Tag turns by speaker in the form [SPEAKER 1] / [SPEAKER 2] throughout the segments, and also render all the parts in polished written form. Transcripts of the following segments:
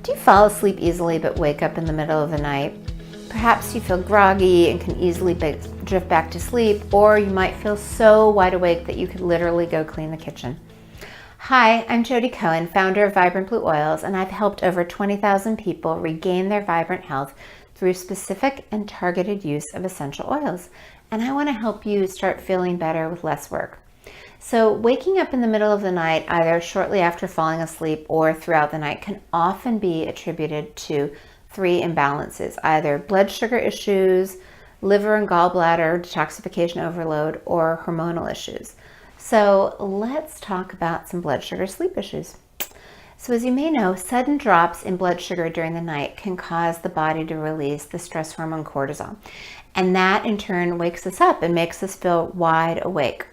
[SPEAKER 1] Do you fall asleep easily but wake up in the middle of the night? Perhaps you feel groggy and can easily drift back to sleep, or you might feel so wide awake that you could literally go clean the kitchen. Hi, I'm Jodi Cohen, founder of Vibrant Blue Oils, and I've helped over 20,000 people regain their vibrant health through specific and targeted use of essential oils. And I want to help you start feeling better with less work. So waking up in the middle of the night, either shortly after falling asleep or throughout the night, can often be attributed to three imbalances: either blood sugar issues, liver and gallbladder detoxification overload, or hormonal issues. So let's talk about some blood sugar sleep issues. So as you may know, sudden drops in blood sugar during the night can cause the body to release the stress hormone cortisol. And that in turn wakes us up and makes us feel wide awake.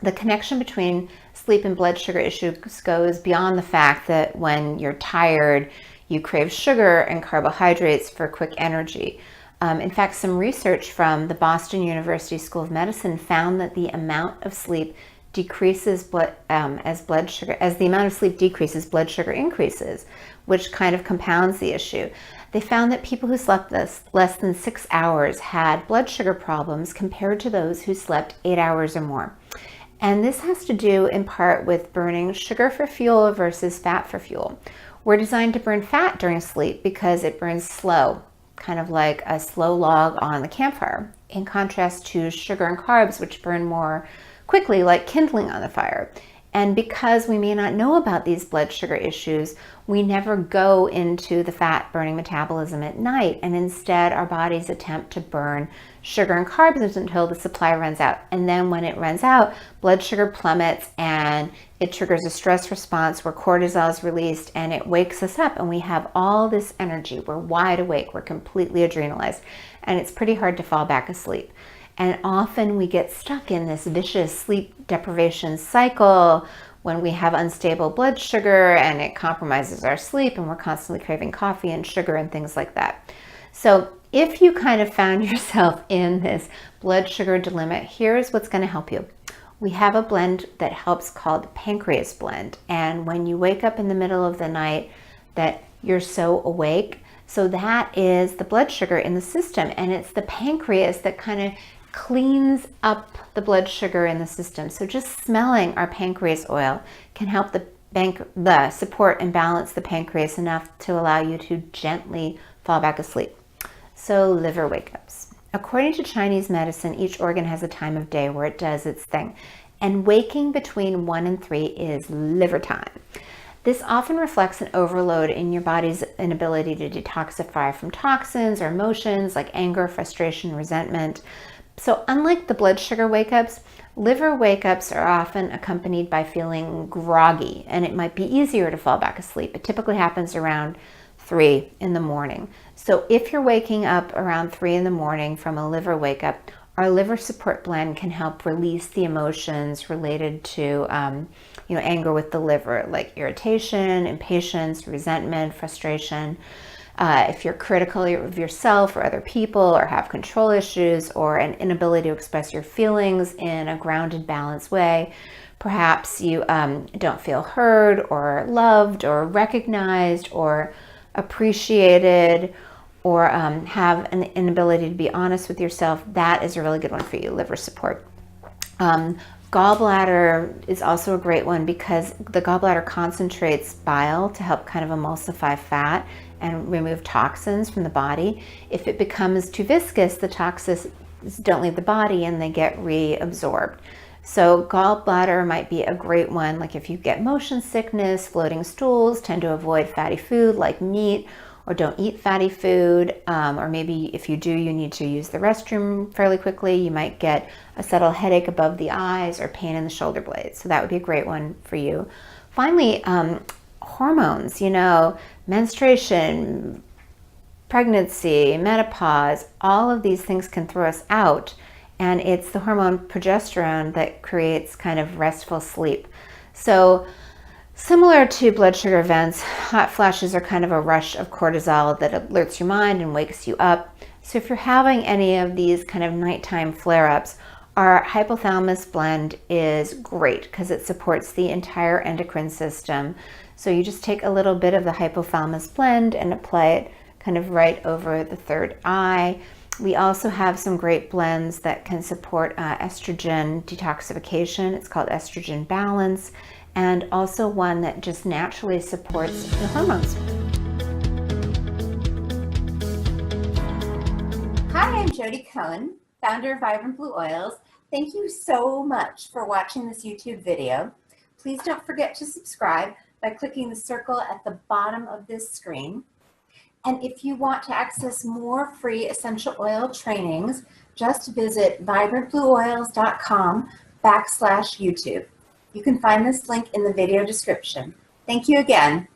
[SPEAKER 1] The connection between sleep and blood sugar issues goes beyond the fact that when you're tired, you crave sugar and carbohydrates for quick energy. In fact, some research from the Boston University School of Medicine found that the amount of sleep decreases as the amount of sleep decreases, blood sugar increases, which kind of compounds the issue. They found that people who slept less than 6 hours had blood sugar problems compared to those who slept 8 hours or more. And this has to do in part with burning sugar for fuel versus fat for fuel. We're designed to burn fat during sleep because it burns slow, kind of like a slow log on the campfire, in contrast to sugar and carbs, which burn more quickly, like kindling on the fire. And because we may not know about these blood sugar issues, we never go into the fat burning metabolism at night, and instead our bodies attempt to burn sugar and carbs until the supply runs out. And then when it runs out, blood sugar plummets and it triggers a stress response where cortisol is released and it wakes us up, and we have all this energy. We're wide awake, we're completely adrenalized, and it's pretty hard to fall back asleep. And often we get stuck in this vicious sleep deprivation cycle when we have unstable blood sugar, and it compromises our sleep, and we're constantly craving coffee and sugar and things like that. So if you kind of found yourself in this blood sugar dilemma, here's what's going to help you. We have a blend that helps called Pancreas Blend. And when you wake up in the middle of the night that you're so awake, so that is the blood sugar in the system, and it's the pancreas that kind of cleans up the blood sugar in the system. So just smelling our pancreas oil can help the support and balance the pancreas enough to allow you to gently fall back asleep. So liver wake-ups. According to Chinese medicine, each organ has a time of day where it does its thing, and waking between 1 and 3 is liver time. This often reflects an overload in your body's inability to detoxify from toxins or emotions like anger, frustration, resentment. So unlike the blood sugar wake-ups, liver wake-ups are often accompanied by feeling groggy, and it might be easier to fall back asleep. It typically happens around 3 in the morning. So if you're waking up around 3 in the morning from a liver wake-up, our liver support blend can help release the emotions related to anger with the liver, like irritation, impatience, resentment, frustration. If you're critical of yourself or other people, or have control issues, or an inability to express your feelings in a grounded, balanced way, perhaps you don't feel heard or loved or recognized or appreciated, or have an inability to be honest with yourself, that is a really good one for you, liver support. Gallbladder is also a great one because the gallbladder concentrates bile to help kind of emulsify fat and remove toxins from the body. If it becomes too viscous, the toxins don't leave the body and they get reabsorbed. So gallbladder might be a great one, like if you get motion sickness, floating stools, tend to avoid fatty food like meat, or don't eat fatty food, or maybe if you do, you need to use the restroom fairly quickly. You might get a subtle headache above the eyes or pain in the shoulder blades. So that would be a great one for you. Finally, hormones, menstruation, pregnancy, menopause, all of these things can throw us out. And it's the hormone progesterone that creates kind of restful sleep. So similar to blood sugar events, hot flashes are kind of a rush of cortisol that alerts your mind and wakes you up. So if you're having any of these kind of nighttime flare-ups, our hypothalamus blend is great because it supports the entire endocrine system. So you just take a little bit of the hypothalamus blend and apply it kind of right over the third eye. We also have some great blends that can support estrogen detoxification. It's called Estrogen Balance, and also one that just naturally supports the hormones. Hi, I'm Jodi Cohen, founder of Vibrant Blue Oils. Thank you so much for watching this YouTube video. Please don't forget to subscribe by clicking the circle at the bottom of this screen. And if you want to access more free essential oil trainings, just visit vibrantblueoils.com/YouTube. You can find this link in the video description. Thank you again.